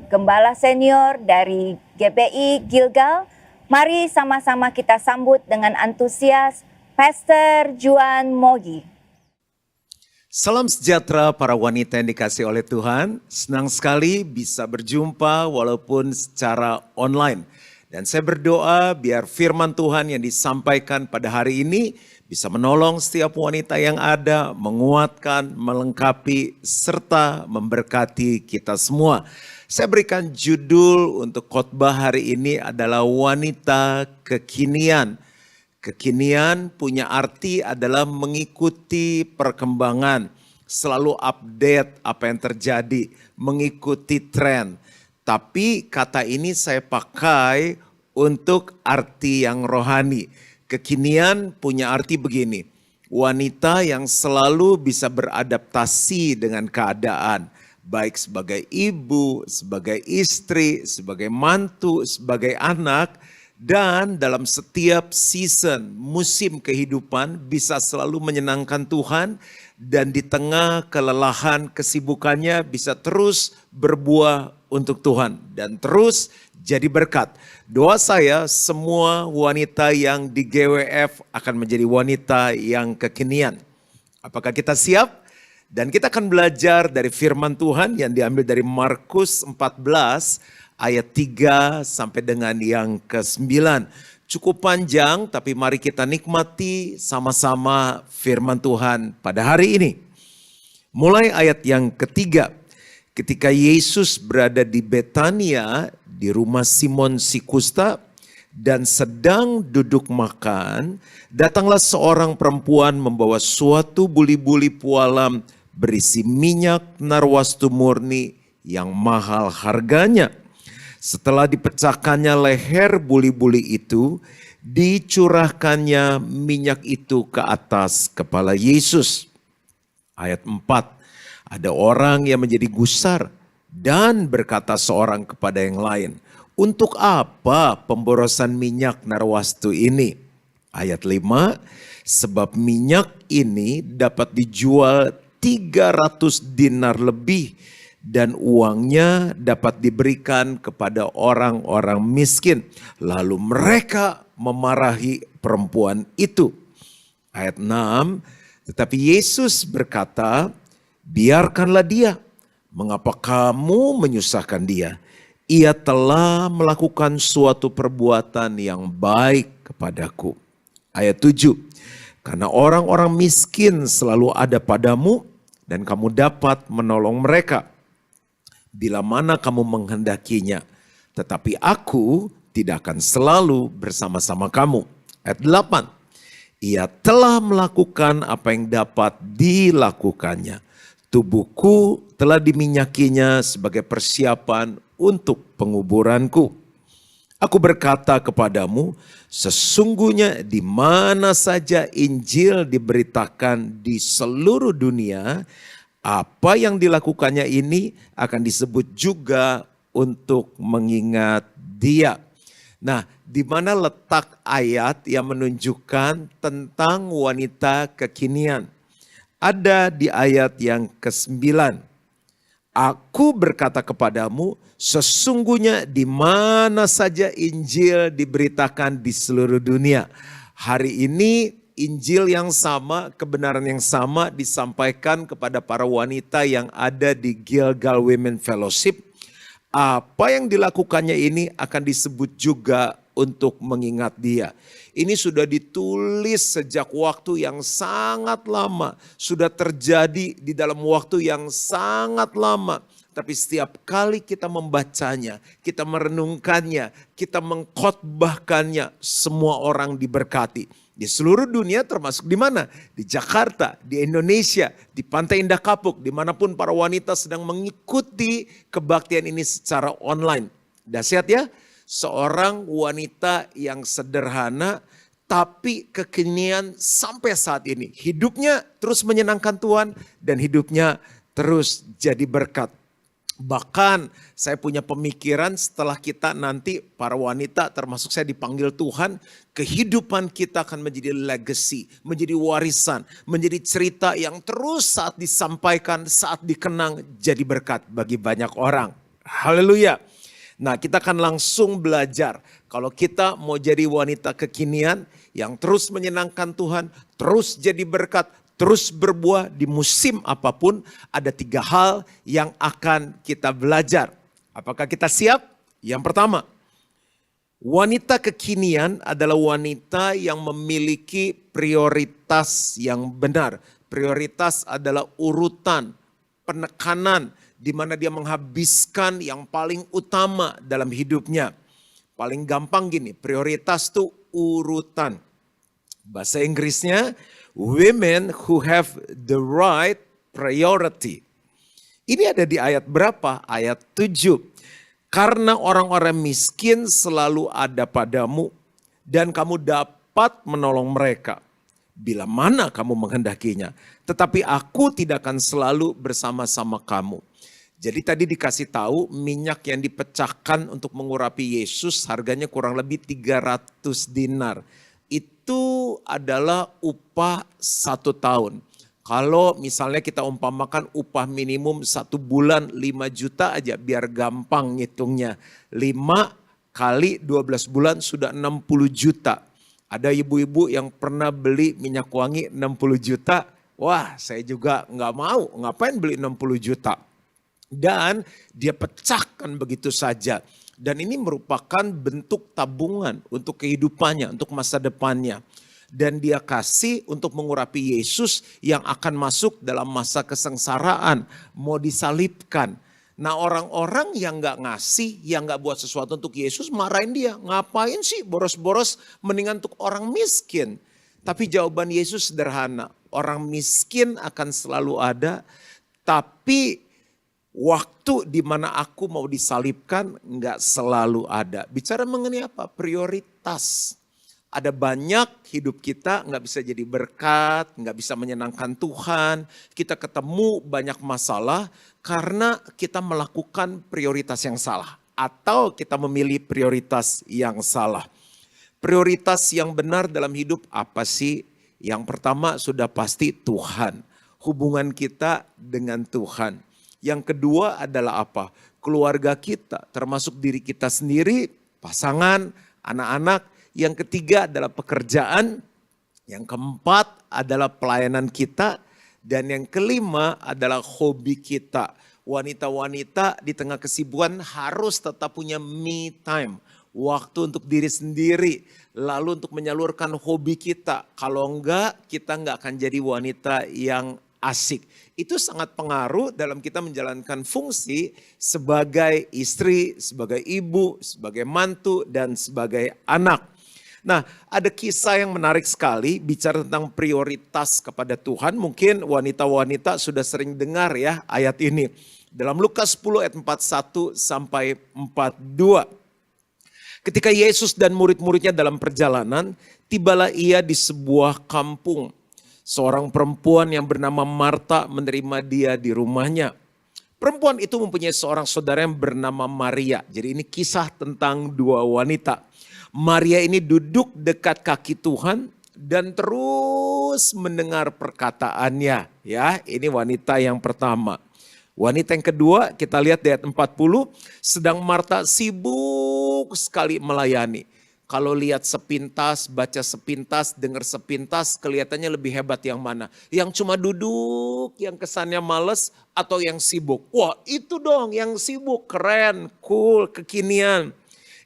Gembala Senior dari GPI Gilgal. Mari sama-sama kita sambut dengan antusias Pastor Juan Mogi. Salam sejahtera para wanita yang dikasihi oleh Tuhan. Senang sekali bisa berjumpa walaupun secara online. Dan saya berdoa biar firman Tuhan yang disampaikan pada hari ini bisa menolong setiap wanita yang ada, menguatkan, melengkapi, serta memberkati kita semua. Saya berikan judul untuk khotbah hari ini adalah wanita kekinian. Kekinian punya arti adalah mengikuti perkembangan, selalu update apa yang terjadi, mengikuti tren. Tapi kata ini saya pakai untuk arti yang rohani. Kekinian punya arti begini, wanita yang selalu bisa beradaptasi dengan keadaan. Baik sebagai ibu, sebagai istri, sebagai mantu, sebagai anak. Dan dalam setiap season, musim kehidupan bisa selalu menyenangkan Tuhan. Dan di tengah kelelahan, kesibukannya bisa terus berbuah untuk Tuhan. Dan terus jadi berkat. Doa saya semua wanita yang di GWF akan menjadi wanita yang kekinian. Apakah kita siap? Dan kita akan belajar dari firman Tuhan yang diambil dari Markus 14 ayat 3 sampai dengan yang ke-9. Cukup panjang tapi mari kita nikmati sama-sama firman Tuhan pada hari ini. Mulai ayat yang ketiga. Ketika Yesus berada di Betania di rumah Simon si Kusta dan sedang duduk makan, datanglah seorang perempuan membawa suatu buli-buli pualam berisi minyak narwastu murni yang mahal harganya. Setelah dipecahkannya leher buli-buli itu, dicurahkannya minyak itu ke atas kepala Yesus. Ayat 4, ada orang yang menjadi gusar dan berkata seorang kepada yang lain, untuk apa pemborosan minyak narwastu ini? Ayat 5, sebab minyak ini dapat dijual 300 dinar lebih dan uangnya dapat diberikan kepada orang-orang miskin. Lalu mereka memarahi perempuan itu. Ayat 6, tetapi Yesus berkata, biarkanlah dia. Mengapa kamu menyusahkan dia? Ia telah melakukan suatu perbuatan yang baik kepadaku. Ayat 7, karena orang-orang miskin selalu ada padamu dan kamu dapat menolong mereka bila mana kamu menghendakinya. Tetapi aku tidak akan selalu bersama-sama kamu. Ayat 8, ia telah melakukan apa yang dapat dilakukannya. Tubuhku telah diminyakinya sebagai persiapan untuk penguburanku. Aku berkata kepadamu, sesungguhnya di mana saja Injil diberitakan di seluruh dunia, apa yang dilakukannya ini akan disebut juga untuk mengingat dia. Nah, di mana letak ayat yang menunjukkan tentang wanita kekinian? Ada di ayat yang ke-9. Aku berkata kepadamu, sesungguhnya di mana saja Injil diberitakan di seluruh dunia. Hari ini Injil yang sama, kebenaran yang sama disampaikan kepada para wanita yang ada di Gilgal Women Fellowship. Apa yang dilakukannya ini akan disebut juga untuk mengingat dia. Ini sudah ditulis sejak waktu yang sangat lama. Sudah terjadi di dalam waktu yang sangat lama. Tapi setiap kali kita membacanya, kita merenungkannya, kita mengkhotbahkannya, semua orang diberkati. Di seluruh dunia termasuk di mana? Di Jakarta, di Indonesia, di Pantai Indah Kapuk, dimanapun para wanita sedang mengikuti kebaktian ini secara online. Dahsyat ya? Seorang wanita yang sederhana tapi kekinian sampai saat ini. Hidupnya terus menyenangkan Tuhan dan hidupnya terus jadi berkat. Bahkan saya punya pemikiran setelah kita nanti para wanita termasuk saya dipanggil Tuhan. Kehidupan kita akan menjadi legacy, menjadi warisan, menjadi cerita yang terus saat disampaikan, saat dikenang jadi berkat bagi banyak orang. Haleluya. Nah, kita akan langsung belajar. Kalau kita mau jadi wanita kekinian yang terus menyenangkan Tuhan, terus jadi berkat, terus berbuah di musim apapun, ada 3 hal yang akan kita belajar. Apakah kita siap? Yang pertama, wanita kekinian adalah wanita yang memiliki prioritas yang benar. Prioritas adalah urutan, penekanan, di mana dia menghabiskan yang paling utama dalam hidupnya. Paling gampang gini, prioritas itu urutan. Bahasa Inggrisnya, women who have the right priority. Ini ada di ayat berapa? Ayat 7. Karena orang-orang miskin selalu ada padamu dan kamu dapat menolong mereka. Bila mana kamu menghendakinya. Tetapi aku tidak akan selalu bersama-sama kamu. Jadi tadi dikasih tahu minyak yang dipecahkan untuk mengurapi Yesus harganya kurang lebih 300 dinar. Itu adalah upah 1 tahun. Kalau misalnya kita umpamakan upah minimum 1 bulan 5 juta aja biar gampang ngitungnya. 5 kali 12 bulan sudah 60 juta. Ada ibu-ibu yang pernah beli minyak wangi 60 juta. Wah, saya juga nggak mau, ngapain beli 60 juta. Dan dia pecahkan begitu saja. Dan ini merupakan bentuk tabungan untuk kehidupannya, untuk masa depannya. Dan dia kasih untuk mengurapi Yesus yang akan masuk dalam masa kesengsaraan, mau disalibkan. Nah, orang-orang yang gak ngasih, yang gak buat sesuatu untuk Yesus marahin dia. Ngapain sih boros-boros, mendingan untuk orang miskin. Tapi jawaban Yesus sederhana, orang miskin akan selalu ada, tapi waktu di mana aku mau disalibkan nggak selalu ada. Bicara mengenai apa? Prioritas. Ada banyak hidup kita nggak bisa jadi berkat, nggak bisa menyenangkan Tuhan. Kita ketemu banyak masalah karena kita melakukan prioritas yang salah. Atau kita memilih prioritas yang salah. Prioritas yang benar dalam hidup apa sih? Yang pertama sudah pasti Tuhan. Hubungan kita dengan Tuhan. Yang kedua adalah apa? Keluarga kita, termasuk diri kita sendiri, pasangan, anak-anak. Yang ketiga adalah pekerjaan. Yang keempat adalah pelayanan kita. Dan yang kelima adalah hobi kita. Wanita-wanita di tengah kesibukan harus tetap punya me time. Waktu untuk diri sendiri. Lalu untuk menyalurkan hobi kita. Kalau enggak, kita enggak akan jadi wanita yang asik. Itu sangat pengaruh dalam kita menjalankan fungsi sebagai istri, sebagai ibu, sebagai mantu, dan sebagai anak. Nah, ada kisah yang menarik sekali bicara tentang prioritas kepada Tuhan. Mungkin wanita-wanita sudah sering dengar ya ayat ini. Dalam Lukas 10 ayat 41 sampai 42. Ketika Yesus dan murid-muridnya dalam perjalanan, tibalah ia di sebuah kampung. Seorang perempuan yang bernama Marta menerima dia di rumahnya. Perempuan itu mempunyai seorang saudara yang bernama Maria. Jadi ini kisah tentang 2 wanita. Maria ini duduk dekat kaki Tuhan dan terus mendengar perkataannya. Ya, ini wanita yang pertama. Wanita yang kedua kita lihat di ayat 40. Sedang Marta sibuk sekali melayani. Kalau lihat sepintas, baca sepintas, dengar sepintas, kelihatannya lebih hebat yang mana? Yang cuma duduk, yang kesannya males, atau yang sibuk? Wah, itu dong yang sibuk, keren, cool, kekinian.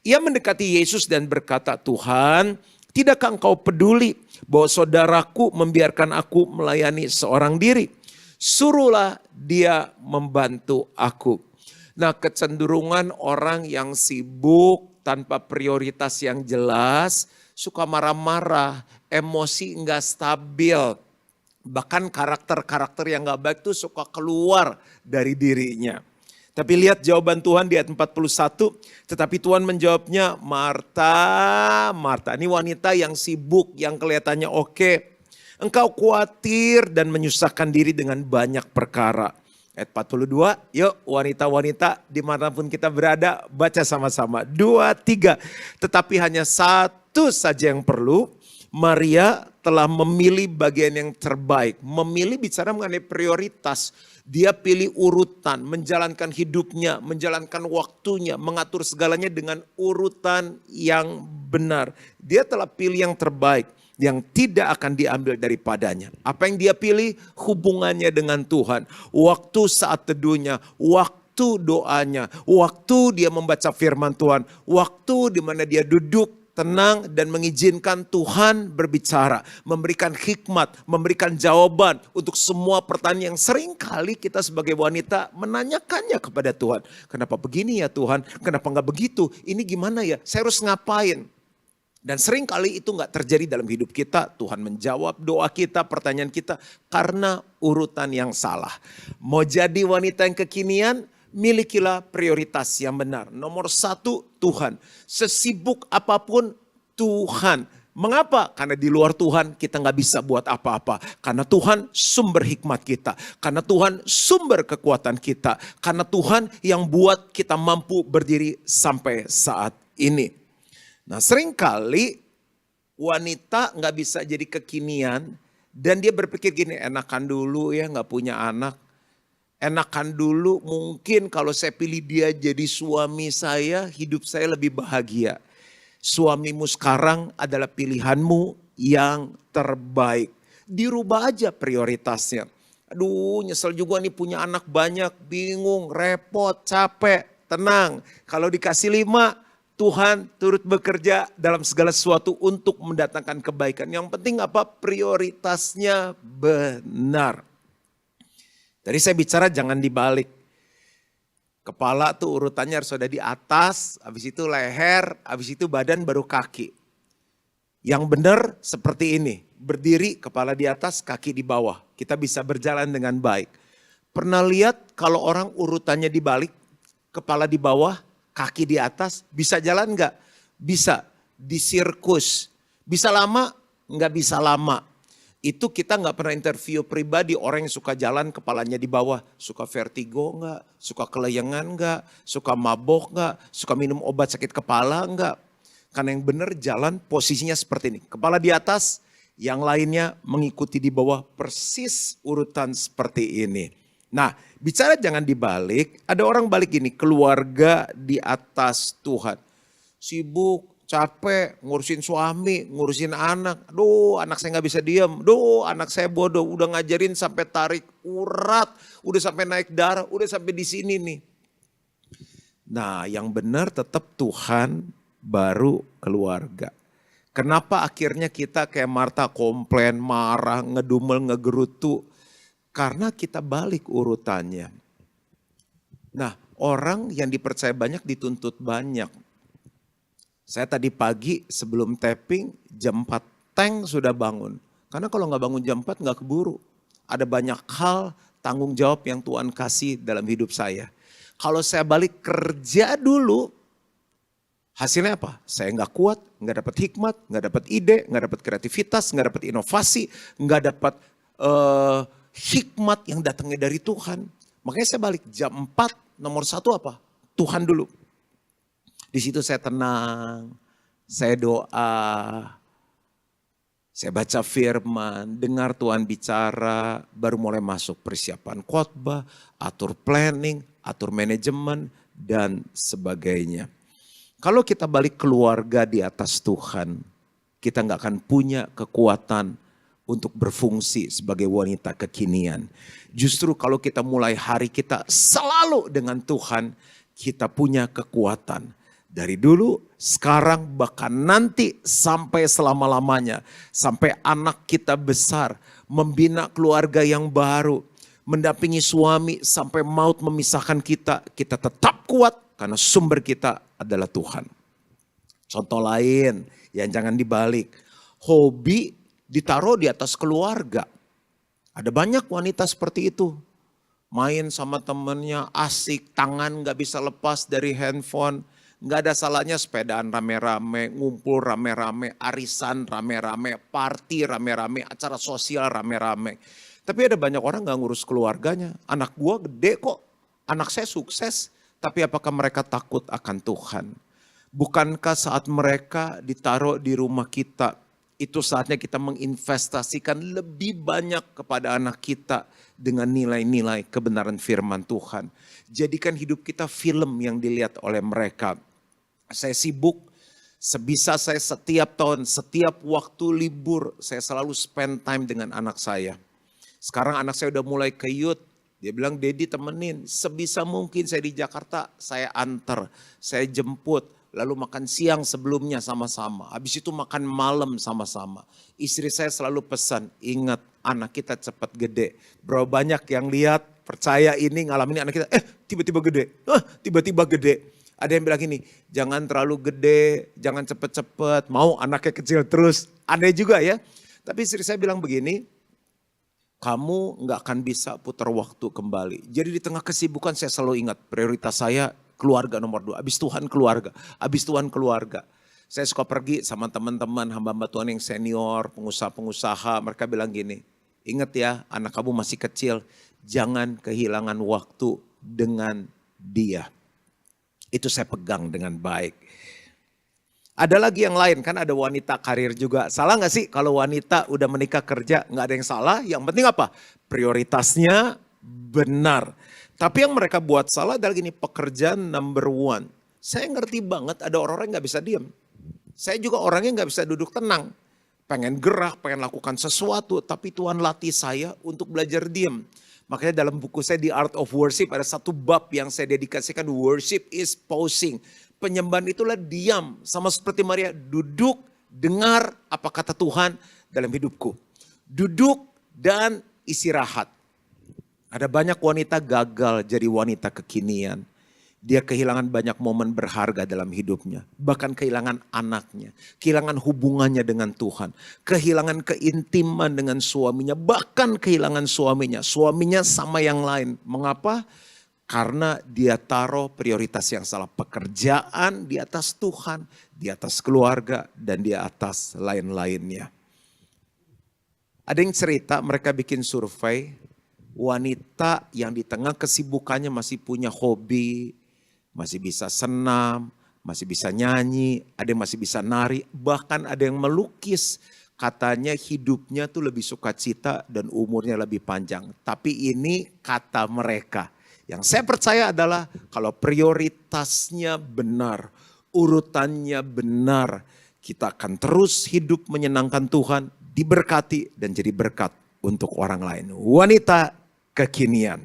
Ia mendekati Yesus dan berkata, Tuhan, tidakkah engkau peduli bahwa saudaraku membiarkan aku melayani seorang diri? Suruhlah dia membantu aku. Nah, kecenderungan orang yang sibuk, tanpa prioritas yang jelas, suka marah-marah, emosi enggak stabil. Bahkan karakter-karakter yang enggak baik itu suka keluar dari dirinya. Tapi lihat jawaban Tuhan di ayat 41. Tetapi Tuhan menjawabnya, Marta, Marta. Ini wanita yang sibuk, yang kelihatannya oke. Engkau khawatir dan menyusahkan diri dengan banyak perkara. Ayat 42, yuk wanita-wanita dimanapun kita berada, baca sama-sama. 2, 3, tetapi hanya satu saja yang perlu. Maria telah memilih bagian yang terbaik. Memilih bicara mengenai prioritas. Dia pilih urutan, menjalankan hidupnya, menjalankan waktunya, mengatur segalanya dengan urutan yang benar. Dia telah pilih yang terbaik, yang tidak akan diambil daripadanya. Apa yang dia pilih? Hubungannya dengan Tuhan. Waktu saat teduhnya, waktu doanya, waktu dia membaca firman Tuhan, waktu di mana dia duduk tenang dan mengizinkan Tuhan berbicara, memberikan hikmat, memberikan jawaban untuk semua pertanyaan yang sering kali kita sebagai wanita menanyakannya kepada Tuhan. Kenapa begini ya Tuhan? Kenapa enggak begitu? Ini gimana ya? Saya harus ngapain? Dan sering kali itu enggak terjadi dalam hidup kita. Tuhan menjawab doa kita, pertanyaan kita karena urutan yang salah. Mau jadi wanita yang kekinian? Milikilah prioritas yang benar. Nomor 1, Tuhan. Sesibuk apapun Tuhan. Mengapa? Karena di luar Tuhan kita nggak bisa buat apa-apa. Karena Tuhan sumber hikmat kita. Karena Tuhan sumber kekuatan kita. Karena Tuhan yang buat kita mampu berdiri sampai saat ini. Nah seringkali wanita nggak bisa jadi kekinian. Dan dia berpikir gini, enakan dulu ya nggak punya anak. Enakan dulu mungkin kalau saya pilih dia jadi suami saya, hidup saya lebih bahagia. Suamimu sekarang adalah pilihanmu yang terbaik. Dirubah aja prioritasnya. Aduh nyesel juga nih punya anak banyak, bingung, repot, capek, tenang. Kalau dikasih 5, Tuhan turut bekerja dalam segala sesuatu untuk mendatangkan kebaikan. Yang penting apa? Prioritasnya benar. Tadi saya bicara jangan dibalik. Kepala tuh urutannya harus ada di atas, habis itu leher, habis itu badan baru kaki. Yang benar seperti ini, berdiri kepala di atas, kaki di bawah. Kita bisa berjalan dengan baik. Pernah lihat kalau orang urutannya dibalik, kepala di bawah, kaki di atas, bisa jalan enggak? Bisa, di sirkus. Bisa lama? Enggak bisa lama. Itu kita nggak pernah interview pribadi orang yang suka jalan kepalanya di bawah. Suka vertigo nggak, suka kelayangan nggak, suka mabok nggak, suka minum obat sakit kepala nggak. Karena yang benar jalan posisinya seperti ini. Kepala di atas, yang lainnya mengikuti di bawah persis urutan seperti ini. Nah bicara jangan dibalik, ada orang balik gini, keluarga di atas Tuhan. Sibuk. Capek ngurusin suami, ngurusin anak. Aduh anak saya gak bisa diam. Aduh anak saya bodoh. Udah ngajarin sampai tarik urat. Udah sampai naik darah. Udah sampai di sini nih. Nah yang benar tetap Tuhan baru keluarga. Kenapa akhirnya kita kayak Marta komplain, marah, ngedumel, ngegerutu. Karena kita balik urutannya. Nah orang yang dipercaya banyak dituntut banyak. Saya tadi pagi sebelum tapping jam 4 tank sudah bangun. Karena kalau nggak bangun jam 4 nggak keburu. Ada banyak hal tanggung jawab yang Tuhan kasih dalam hidup saya. Kalau saya balik kerja dulu, hasilnya apa? Saya nggak kuat, nggak dapat hikmat, nggak dapat ide, nggak dapat kreativitas, nggak dapat inovasi, nggak dapat hikmat yang datangnya dari Tuhan. Makanya saya balik jam 4, nomor 1 apa? Tuhan dulu. Di situ saya tenang, saya doa, saya baca firman, dengar Tuhan bicara, baru mulai masuk persiapan khotbah, atur planning, atur manajemen, dan sebagainya. Kalau kita balik keluarga di atas Tuhan, kita nggak akan punya kekuatan untuk berfungsi sebagai wanita kekinian. Justru kalau kita mulai hari kita selalu dengan Tuhan, kita punya kekuatan. Dari dulu, sekarang, bahkan nanti sampai selama-lamanya. Sampai anak kita besar, membina keluarga yang baru. Mendampingi suami sampai maut memisahkan kita. Kita tetap kuat karena sumber kita adalah Tuhan. Contoh lain yang jangan dibalik. Hobi ditaruh di atas keluarga. Ada banyak wanita seperti itu. Main sama temennya asik, tangan gak bisa lepas dari handphone. Gak ada salahnya sepedaan rame-rame, ngumpul rame-rame, arisan rame-rame, party rame-rame, acara sosial rame-rame. Tapi ada banyak orang gak ngurus keluarganya. Anak gua gede kok, anak saya sukses. Tapi apakah mereka takut akan Tuhan? Bukankah saat mereka ditaruh di rumah kita, Itu saatnya kita menginvestasikan lebih banyak kepada anak kita dengan nilai-nilai kebenaran firman Tuhan. Jadikan hidup kita film yang dilihat oleh mereka. Saya sibuk, sebisa saya setiap tahun, setiap waktu libur, saya selalu spend time dengan anak saya. Sekarang anak saya udah mulai ke youth, dia bilang, Dedi temenin, sebisa mungkin saya di Jakarta, saya antar, saya jemput. Lalu makan siang sebelumnya sama-sama. Habis itu makan malam sama-sama. Istri saya selalu pesan, ingat anak kita cepat gede. Berapa banyak yang lihat, percaya ini, ngalamin anak kita, tiba-tiba gede. Tiba-tiba gede. Ada yang bilang gini, jangan terlalu gede, jangan cepet-cepet, mau anaknya kecil terus. Aneh juga ya. Tapi istri saya bilang begini, kamu nggak akan bisa putar waktu kembali. Jadi di tengah kesibukan saya selalu ingat, prioritas saya keluarga nomor 2, habis Tuhan keluarga, habis Tuhan keluarga. Saya suka pergi sama teman-teman hamba-hamba Tuhan yang senior, pengusaha-pengusaha, mereka bilang gini, ingat ya anak kamu masih kecil, jangan kehilangan waktu dengan dia. Itu saya pegang dengan baik. Ada lagi yang lain, kan ada wanita karir juga. Salah gak sih kalau wanita udah menikah kerja, gak ada yang salah, yang penting apa? Prioritasnya benar. Tapi yang mereka buat salah adalah gini, pekerjaan number 1. Saya ngerti banget ada orang-orang yang gak bisa diam. Saya juga orangnya gak bisa duduk tenang. Pengen gerak, pengen lakukan sesuatu, tapi Tuhan latih saya untuk belajar diam. Makanya dalam buku saya The Art of Worship ada satu bab yang saya dedikasikan, worship is pausing. Penyembahan itulah diam, sama seperti Maria, duduk, dengar apa kata Tuhan dalam hidupku. Duduk dan istirahat. Ada banyak wanita gagal jadi wanita kekinian. Dia kehilangan banyak momen berharga dalam hidupnya. Bahkan kehilangan anaknya. Kehilangan hubungannya dengan Tuhan. Kehilangan keintiman dengan suaminya. Bahkan kehilangan suaminya. Suaminya sama yang lain. Mengapa? Karena dia taruh prioritas yang salah. Pekerjaan di atas Tuhan. Di atas keluarga. Dan di atas lain-lainnya. Ada yang cerita mereka bikin survei. Wanita yang di tengah kesibukannya masih punya hobi, masih bisa senam, masih bisa nyanyi, ada yang masih bisa nari, bahkan ada yang melukis. Katanya hidupnya tuh lebih sukacita dan umurnya lebih panjang. Tapi ini kata mereka. Yang saya percaya adalah kalau prioritasnya benar, urutannya benar, kita akan terus hidup menyenangkan Tuhan, diberkati dan jadi berkat untuk orang lain. Wanita kekinian.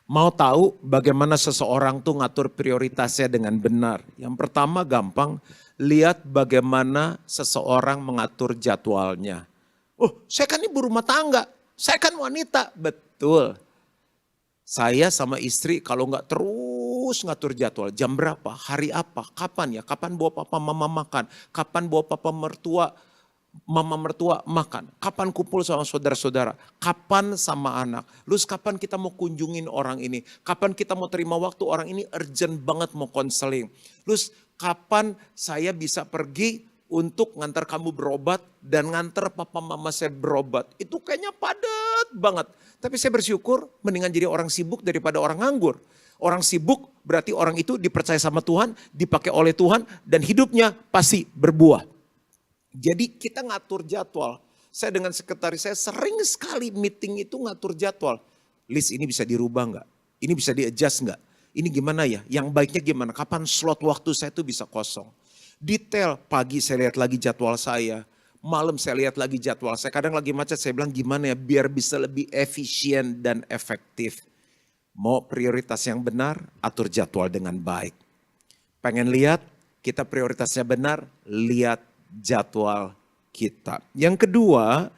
Mau tahu bagaimana seseorang tuh ngatur prioritasnya dengan benar? Yang pertama gampang, lihat bagaimana seseorang mengatur jadwalnya. Oh, saya kan ibu rumah tangga, saya kan wanita. Betul. Saya sama istri kalau nggak terus ngatur jadwal, jam berapa, hari apa, kapan ya, kapan bawa papa mama makan, kapan bawa papa mertua, mama mertua makan, kapan kumpul sama saudara-saudara, kapan sama anak, terus kapan kita mau kunjungin orang ini, kapan kita mau terima waktu orang ini urgent banget mau konseling, terus kapan saya bisa pergi untuk ngantar kamu berobat dan ngantar papa mama saya berobat. Itu kayaknya padat banget, tapi saya bersyukur mendingan jadi orang sibuk daripada orang nganggur. Orang sibuk berarti orang itu dipercaya sama Tuhan, dipakai oleh Tuhan dan hidupnya pasti berbuah. Jadi kita ngatur jadwal. Saya dengan sekretaris saya sering sekali meeting itu ngatur jadwal. List ini bisa dirubah enggak? Ini bisa di-adjust enggak? Ini gimana ya? Yang baiknya gimana? Kapan slot waktu saya itu bisa kosong? Detail, pagi saya lihat lagi jadwal saya. Malam saya lihat lagi jadwal saya. Kadang lagi macet saya bilang gimana ya biar bisa lebih efisien dan efektif. Mau prioritas yang benar, atur jadwal dengan baik. Pengen lihat kita prioritasnya benar, lihat jadwal kita. Yang kedua,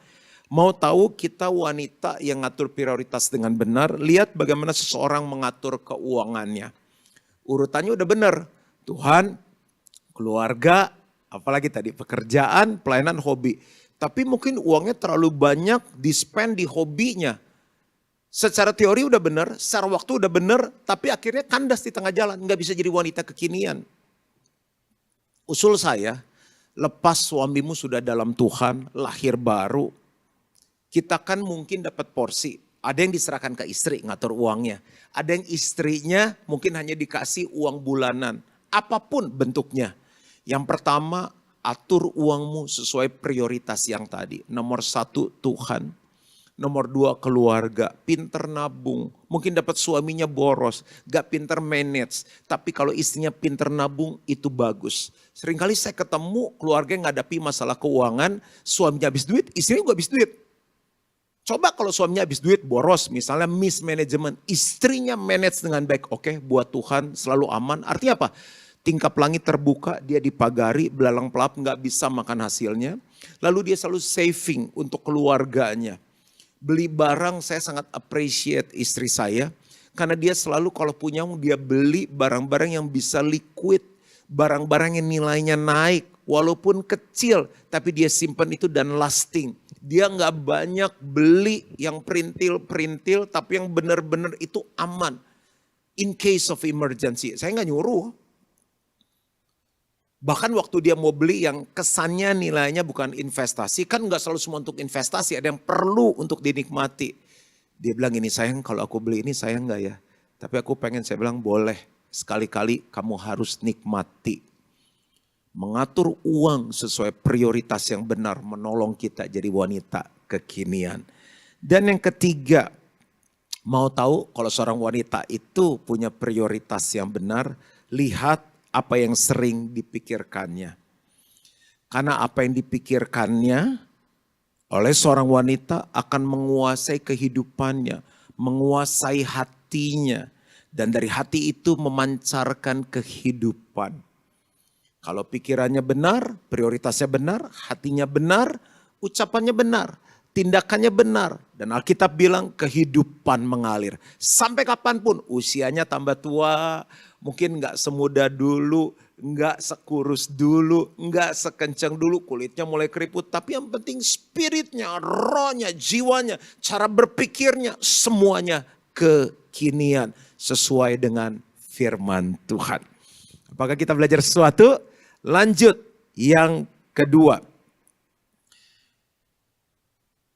mau tahu kita wanita yang ngatur prioritas dengan benar, lihat bagaimana seseorang mengatur keuangannya. Urutannya udah benar. Tuhan, keluarga, apalagi tadi pekerjaan, pelayanan, hobi. Tapi mungkin uangnya terlalu banyak di-spend di hobinya. Secara teori udah benar, secara waktu udah benar, tapi akhirnya kandas di tengah jalan. Nggak bisa jadi wanita kekinian. Usul saya, lepas suamimu sudah dalam Tuhan, lahir baru, kita kan mungkin dapat porsi. Ada yang diserahkan ke istri ngatur uangnya. Ada yang istrinya mungkin hanya dikasih uang bulanan. Apapun bentuknya. Yang pertama atur uangmu sesuai prioritas yang tadi. Nomor 1 Tuhan, nomor 2 keluarga, pinter nabung. Mungkin dapat suaminya boros, gak pinter manage. Tapi kalau istrinya pinter nabung itu bagus. Seringkali saya ketemu keluarga yang ngadapi masalah keuangan, suaminya habis duit, istrinya juga habis duit. Coba kalau suaminya habis duit boros, misalnya mismanagement, istrinya manage dengan baik. Oke, buat Tuhan selalu aman. Artinya apa? Tingkap langit terbuka, dia dipagari, belalang pelap nggak bisa makan hasilnya. Lalu dia selalu saving untuk keluarganya. Beli barang, saya sangat appreciate istri saya. Karena dia selalu kalau punya dia beli barang-barang yang bisa liquid. Barang-barang yang nilainya naik, walaupun kecil. Tapi dia simpan itu dan lasting. Dia nggak banyak beli yang perintil-perintil, tapi yang benar-benar itu aman. In case of emergency, saya nggak nyuruh. Bahkan waktu dia mau beli yang kesannya nilainya bukan investasi, kan nggak selalu semua untuk investasi, ada yang perlu untuk dinikmati. Dia bilang ini sayang kalau aku beli ini sayang nggak ya? Tapi aku pengen, saya bilang boleh, sekali-kali kamu harus nikmati. Mengatur uang sesuai prioritas yang benar menolong kita jadi wanita kekinian. Dan yang ketiga, mau tahu kalau seorang wanita itu punya prioritas yang benar, lihat apa yang sering dipikirkannya. Karena apa yang dipikirkannya oleh seorang wanita akan menguasai kehidupannya, menguasai hatinya. Dan dari hati itu memancarkan kehidupan. Kalau pikirannya benar, prioritasnya benar, hatinya benar, ucapannya benar, tindakannya benar. Dan Alkitab bilang kehidupan mengalir. Sampai kapanpun usianya tambah tua, mungkin gak semuda dulu, gak sekurus dulu, gak sekencang dulu, kulitnya mulai keriput. Tapi yang penting spiritnya, rohnya, jiwanya, cara berpikirnya, semuanya kekinian. Sesuai dengan firman Tuhan. Apakah kita belajar sesuatu? Lanjut yang kedua.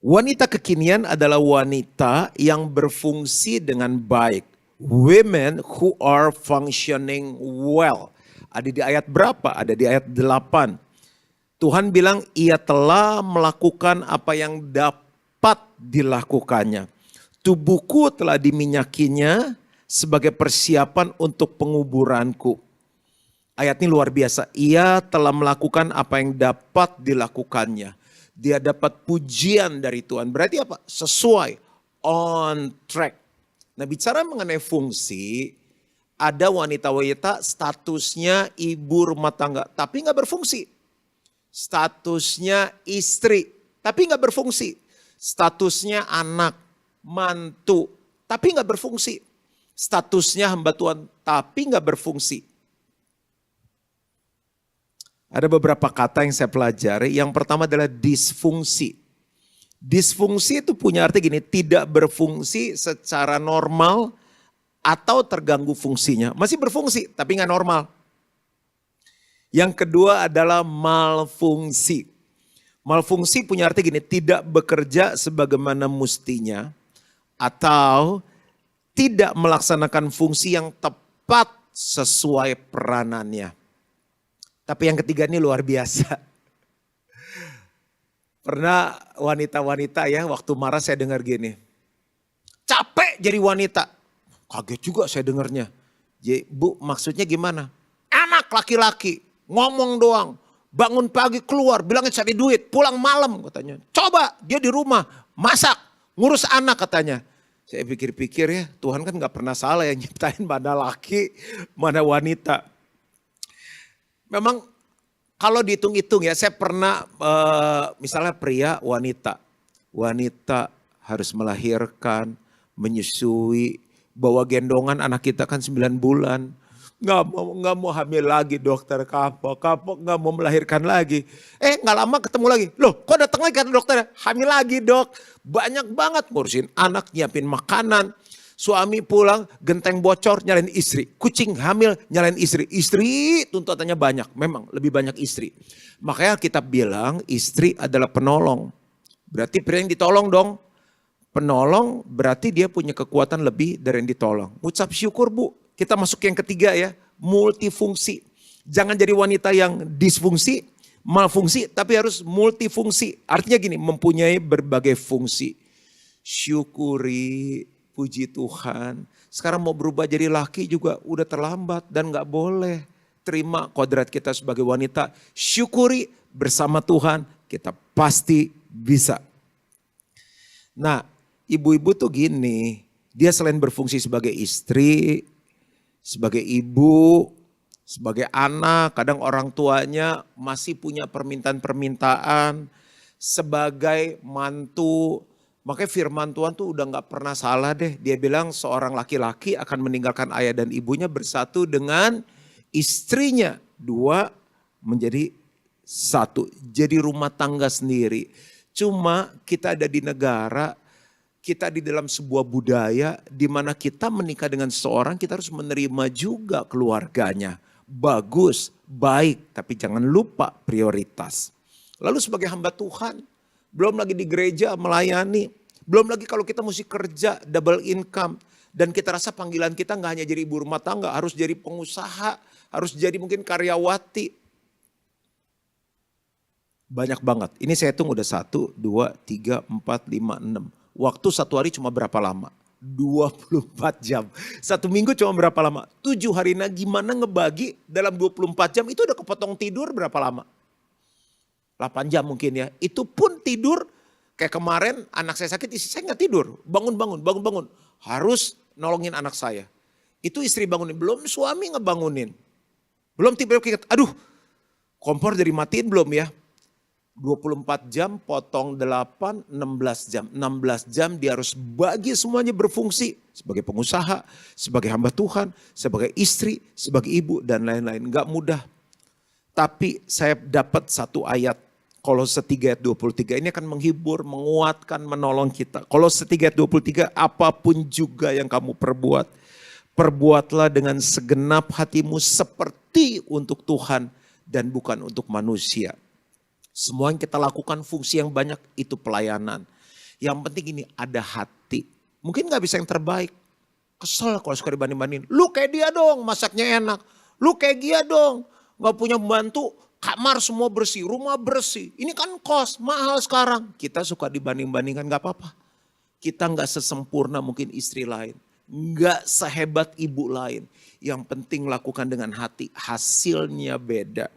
Wanita kekinian adalah wanita yang berfungsi dengan baik. Women who are functioning well. Ada di ayat berapa? Ada di ayat 8. Tuhan bilang ia telah melakukan apa yang dapat dilakukannya. Tubuhku telah diminyakinya sebagai persiapan untuk penguburanku. Ayat ini luar biasa. Ia telah melakukan apa yang dapat dilakukannya. Dia dapat pujian dari Tuhan. Berarti apa? Sesuai, on track. Nah bicara mengenai fungsi, ada wanita-wanita statusnya ibu rumah tangga, tapi nggak berfungsi. Statusnya istri, tapi nggak berfungsi. Statusnya anak, mantu, tapi nggak berfungsi. Statusnya hamba Tuhan, tapi nggak berfungsi. Ada beberapa kata yang saya pelajari. Yang pertama adalah disfungsi. Disfungsi itu punya arti gini, tidak berfungsi secara normal atau terganggu fungsinya. Masih berfungsi tapi nggak normal. Yang kedua adalah malfungsi. Malfungsi punya arti gini, tidak bekerja sebagaimana mustinya atau tidak melaksanakan fungsi yang tepat sesuai peranannya. Tapi yang ketiga ini luar biasa. Pernah wanita-wanita ya waktu marah saya dengar gini. Capek jadi wanita. Kaget juga saya dengarnya. Bu maksudnya gimana? Anak laki-laki ngomong doang. Bangun pagi keluar bilangnya cari duit. Pulang malam katanya. Coba dia di rumah masak. Ngurus anak katanya. Saya pikir-pikir ya Tuhan kan gak pernah salah yang nyiptain mana laki mana wanita. Memang kalau dihitung-hitung ya saya pernah misalnya pria wanita. Wanita harus melahirkan, menyusui, bawa gendongan anak kita kan 9 bulan. Nggak mau hamil lagi dokter, kapok nggak mau melahirkan lagi. Nggak lama ketemu lagi. Loh kok datang lagi kata dokter? Hamil lagi dok. Banyak banget ngurusin anak, nyiapin makanan. Suami pulang, genteng bocor, nyalain istri. Kucing hamil, nyalain istri. Istri tuntutannya banyak, memang lebih banyak istri. Makanya kita bilang istri adalah penolong. Berarti pria yang ditolong dong. Penolong berarti dia punya kekuatan lebih dari yang ditolong. Ucap syukur bu. Kita masuk yang ketiga ya, multifungsi. Jangan jadi wanita yang disfungsi, malfungsi tapi harus multifungsi. Artinya gini, mempunyai berbagai fungsi. Syukuri, puji Tuhan. Sekarang mau berubah jadi laki juga udah terlambat dan gak boleh. Terima kodrat kita sebagai wanita. Syukuri bersama Tuhan, kita pasti bisa. Nah, ibu-ibu tuh gini, dia selain berfungsi sebagai istri, sebagai ibu, sebagai anak, kadang orang tuanya masih punya permintaan-permintaan, sebagai mantu. Makanya firman Tuhan tuh udah gak pernah salah deh. Dia bilang seorang laki-laki akan meninggalkan ayah dan ibunya bersatu dengan istrinya. Dua menjadi satu. Jadi rumah tangga sendiri. Cuma kita ada di negara, kita di dalam sebuah budaya di mana kita menikah dengan seseorang, kita harus menerima juga keluarganya. Bagus, baik, tapi jangan lupa prioritas. Lalu sebagai hamba Tuhan, belum lagi di gereja melayani, belum lagi kalau kita mesti kerja double income. Dan kita rasa panggilan kita gak hanya jadi ibu rumah tangga, harus jadi pengusaha, harus jadi mungkin karyawati. Banyak banget, ini saya hitung udah 1, 2, 3, 4, 5, 6. Waktu satu hari cuma berapa lama? 24 jam. Satu minggu cuma berapa lama? 7 hari. Nah gimana ngebagi dalam 24 jam itu udah kepotong tidur berapa lama? 8 jam mungkin ya. Itu pun tidur kayak kemarin anak saya sakit, istri saya gak tidur. Bangun. Harus nolongin anak saya. Itu istri bangunin, belum suami ngebangunin. Belum tiba-tiba aduh kompor dari matiin belum ya? 24 jam potong 8, 16 jam. 16 jam dia harus bagi semuanya berfungsi. Sebagai pengusaha, sebagai hamba Tuhan, sebagai istri, sebagai ibu dan lain-lain. Gak mudah. Tapi saya dapat satu ayat. Kolose 3 ayat 23 ini akan menghibur, menguatkan, menolong kita. Kolose 3 ayat 23, apapun juga yang kamu perbuat. Perbuatlah dengan segenap hatimu seperti untuk Tuhan dan bukan untuk manusia. Semua yang kita lakukan fungsi yang banyak itu pelayanan. Yang penting ini ada hati. Mungkin gak bisa yang terbaik. Kesel kalau suka dibanding-bandingin. Lu kayak dia dong masaknya enak. Lu kayak dia dong gak punya pembantu. Kamar semua bersih, rumah bersih. Ini kan kos, mahal sekarang. Kita suka dibanding-bandingkan gak apa-apa. Kita gak sesempurna mungkin istri lain. Gak sehebat ibu lain. Yang penting lakukan dengan hati. Hasilnya beda.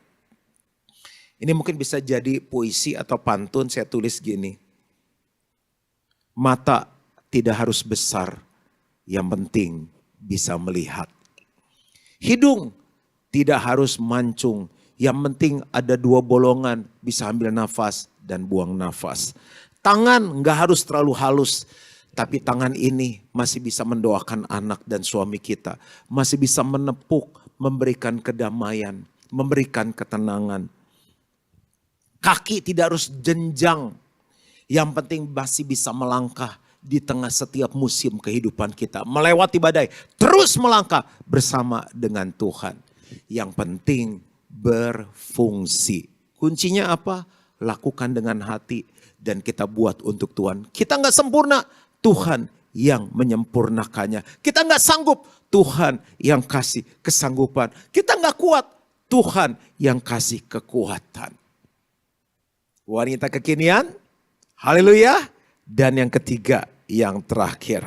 Ini mungkin bisa jadi puisi atau pantun, saya tulis gini. Mata tidak harus besar, yang penting bisa melihat. Hidung tidak harus mancung, yang penting ada 2 bolongan, bisa ambil nafas dan buang nafas. Tangan gak harus terlalu halus, tapi tangan ini masih bisa mendoakan anak dan suami kita. Masih bisa menepuk, memberikan kedamaian, memberikan ketenangan. Kaki tidak harus jenjang, yang penting masih bisa melangkah di tengah setiap musim kehidupan kita. Melewati badai, terus melangkah bersama dengan Tuhan. Yang penting berfungsi. Kuncinya apa? Lakukan dengan hati dan kita buat untuk Tuhan. Kita gak sempurna, Tuhan yang menyempurnakannya. Kita gak sanggup, Tuhan yang kasih kesanggupan. Kita gak kuat, Tuhan yang kasih kekuatan. Wanita kekinian, haleluya. Dan yang ketiga, yang terakhir.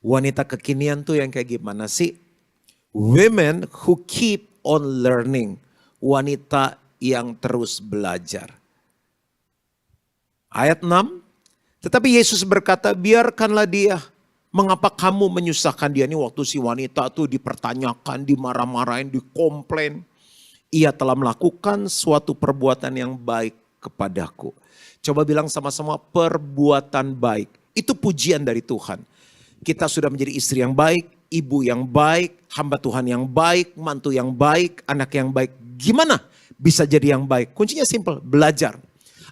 Wanita kekinian tuh yang kayak gimana sih? Women who keep on learning. Wanita yang terus belajar. Ayat 6. Tetapi Yesus berkata, biarkanlah dia. Mengapa kamu menyusahkan dia? Ini waktu si wanita tuh dipertanyakan, dimarah-marahin, dikomplain. Ia telah melakukan suatu perbuatan yang baik kepadaku. Coba bilang sama-sama perbuatan baik. Itu pujian dari Tuhan. Kita sudah menjadi istri yang baik, ibu yang baik, hamba Tuhan yang baik, mantu yang baik, anak yang baik. Gimana bisa jadi yang baik? Kuncinya simple, belajar.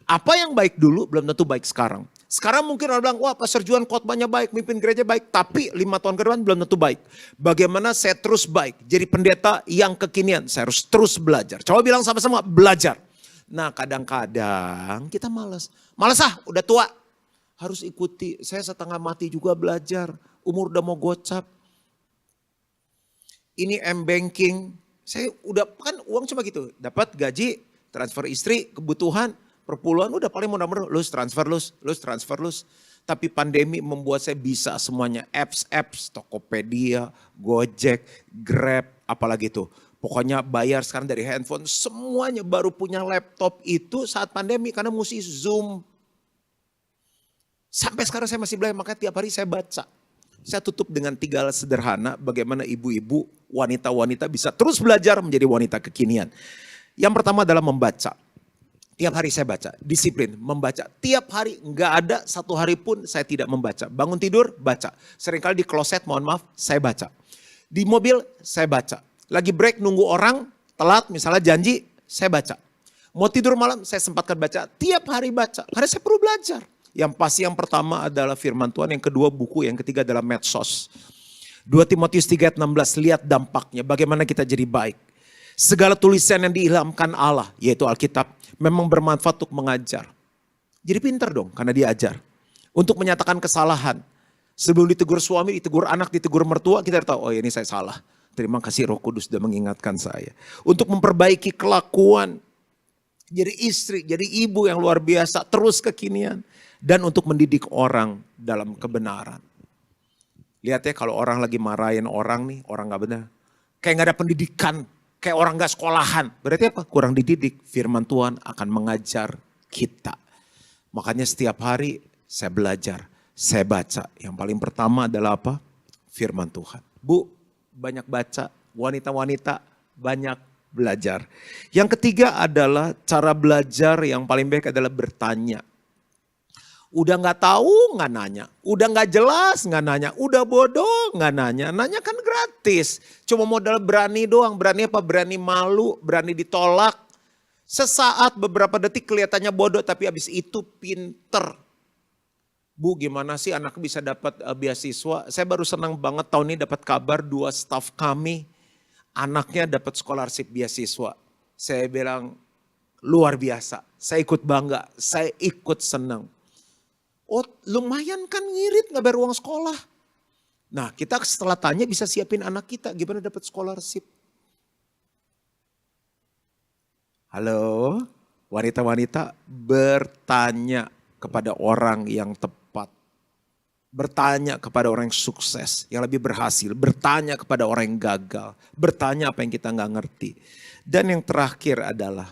Apa yang baik dulu belum tentu baik sekarang. Sekarang mungkin orang bilang, wah Pastor Juan khotbahnya baik, mimpin gereja baik. Tapi 5 tahun ke depan belum tentu baik. Bagaimana saya terus baik? Jadi pendeta yang kekinian, saya harus terus belajar. Coba bilang sama-sama, belajar. Nah kadang-kadang kita malas. Malas udah tua. Harus ikuti, saya setengah mati juga belajar. Umur udah mau gocap. Ini M-banking, saya udah kan uang cuma gitu. Dapat gaji, transfer istri, kebutuhan, perpuluhan, udah paling mudah-mudahan lus transfer. Tapi pandemi membuat saya bisa semuanya, apps, Tokopedia, Gojek, Grab, apalagi itu. Pokoknya bayar sekarang dari handphone, semuanya baru punya laptop itu saat pandemi karena mesti Zoom. Sampai sekarang saya masih belajar, makanya tiap hari saya baca. Saya tutup dengan 3 hal sederhana bagaimana ibu-ibu, wanita-wanita bisa terus belajar menjadi wanita kekinian. Yang pertama adalah membaca. Tiap hari saya baca, disiplin, membaca. Tiap hari, nggak ada satu hari pun saya tidak membaca. Bangun tidur, baca. Seringkali di kloset, mohon maaf, saya baca. Di mobil, saya baca. Lagi break, nunggu orang, telat, misalnya janji, saya baca. Mau tidur malam, saya sempatkan baca. Tiap hari baca, karena saya perlu belajar. Yang pasti yang pertama adalah firman Tuhan, yang kedua buku, yang ketiga adalah medsos. 2 Timotius 3:16, lihat dampaknya, bagaimana kita jadi baik. Segala tulisan yang diilhamkan Allah, yaitu Alkitab, memang bermanfaat untuk mengajar. Jadi pintar dong karena diajar. Untuk menyatakan kesalahan. Sebelum ditegur suami, ditegur anak, ditegur mertua, kita tahu, oh ini saya salah. Terima kasih Roh Kudus sudah mengingatkan saya. Untuk memperbaiki kelakuan. Jadi istri, jadi ibu yang luar biasa, terus kekinian. Dan untuk mendidik orang dalam kebenaran. Lihat ya kalau orang lagi marahin orang nih, orang gak benar. Kayak gak ada pendidikan. Kayak orang gak sekolahan. Berarti apa? Kurang dididik. Firman Tuhan akan mengajar kita. Makanya setiap hari saya belajar. Saya baca. Yang paling pertama adalah apa? Firman Tuhan. Bu, banyak baca. Wanita-wanita banyak belajar. Yang ketiga adalah cara belajar yang paling baik adalah bertanya. Udah gak tahu gak nanya. Udah gak jelas gak nanya. Udah bodoh gak nanya. Nanya kan gratis. Cuma modal berani doang. Berani apa? Berani malu. Berani ditolak. Sesaat beberapa detik kelihatannya bodoh. Tapi habis itu pinter. Bu gimana sih anak bisa dapat beasiswa? Saya baru senang banget tahun ini dapat kabar 2 staf kami. Anaknya dapat scholarship beasiswa. Saya bilang luar biasa. Saya ikut bangga. Saya ikut senang. Oh lumayan kan ngirit gak bayar uang sekolah. Nah kita setelah tanya bisa siapin anak kita gimana dapat scholarship. Halo wanita-wanita bertanya kepada orang yang tepat. Bertanya kepada orang yang sukses, yang lebih berhasil. Bertanya kepada orang yang gagal. Bertanya apa yang kita gak ngerti. Dan yang terakhir adalah,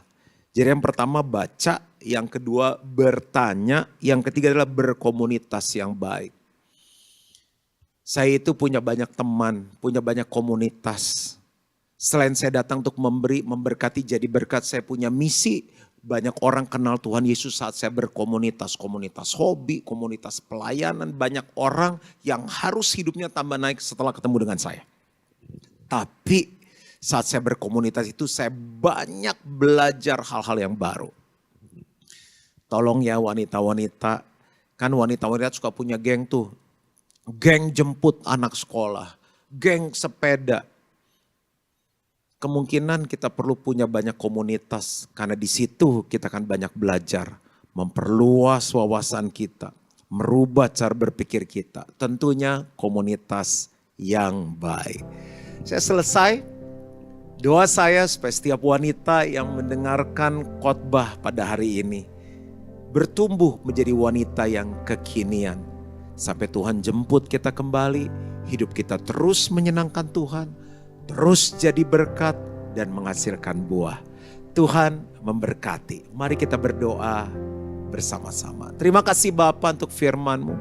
jadi yang pertama baca. Yang kedua bertanya, yang ketiga adalah berkomunitas yang baik. Saya itu punya banyak teman, punya banyak komunitas. Selain saya datang untuk memberi, memberkati jadi berkat, saya punya misi. Banyak orang kenal Tuhan Yesus saat saya berkomunitas. Komunitas hobi, komunitas pelayanan. Banyak orang yang harus hidupnya tambah naik setelah ketemu dengan saya. Tapi saat saya berkomunitas itu saya banyak belajar hal-hal yang baru. Tolong ya wanita-wanita, kan wanita-wanita suka punya geng tuh. Geng jemput anak sekolah, geng sepeda. Kemungkinan kita perlu punya banyak komunitas karena di situ kita akan banyak belajar. Memperluas wawasan kita, merubah cara berpikir kita. Tentunya komunitas yang baik. Saya selesai. Doa saya supaya setiap wanita yang mendengarkan khotbah pada hari ini bertumbuh menjadi wanita yang kekinian. Sampai Tuhan jemput kita kembali, hidup kita terus menyenangkan Tuhan, terus jadi berkat dan menghasilkan buah. Tuhan memberkati. Mari kita berdoa bersama-sama. Terima kasih Bapa untuk firman-Mu.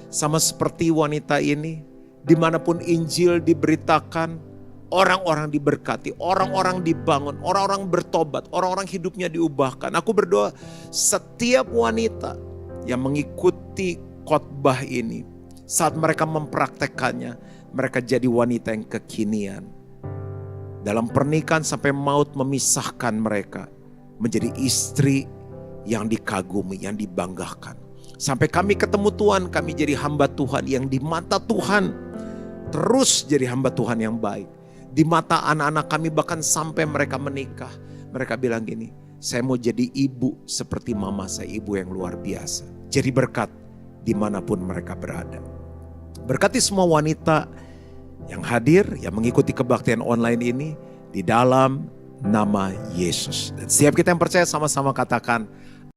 Sama seperti wanita ini, dimanapun Injil diberitakan, orang-orang diberkati, orang-orang dibangun, orang-orang bertobat, orang-orang hidupnya diubahkan. Aku berdoa setiap wanita yang mengikuti khotbah ini, saat mereka mempraktekannya, mereka jadi wanita yang kekinian. Dalam pernikahan sampai maut memisahkan mereka, menjadi istri yang dikagumi, yang dibanggakan. Sampai kami ketemu Tuhan, kami jadi hamba Tuhan yang di mata Tuhan, terus jadi hamba Tuhan yang baik. Di mata anak-anak kami bahkan sampai mereka menikah. Mereka bilang gini, saya mau jadi ibu seperti mama saya, ibu yang luar biasa. Jadi berkat dimanapun mereka berada. Berkati semua wanita yang hadir, yang mengikuti kebaktian online ini. Di dalam nama Yesus. Dan setiap kita yang percaya sama-sama katakan,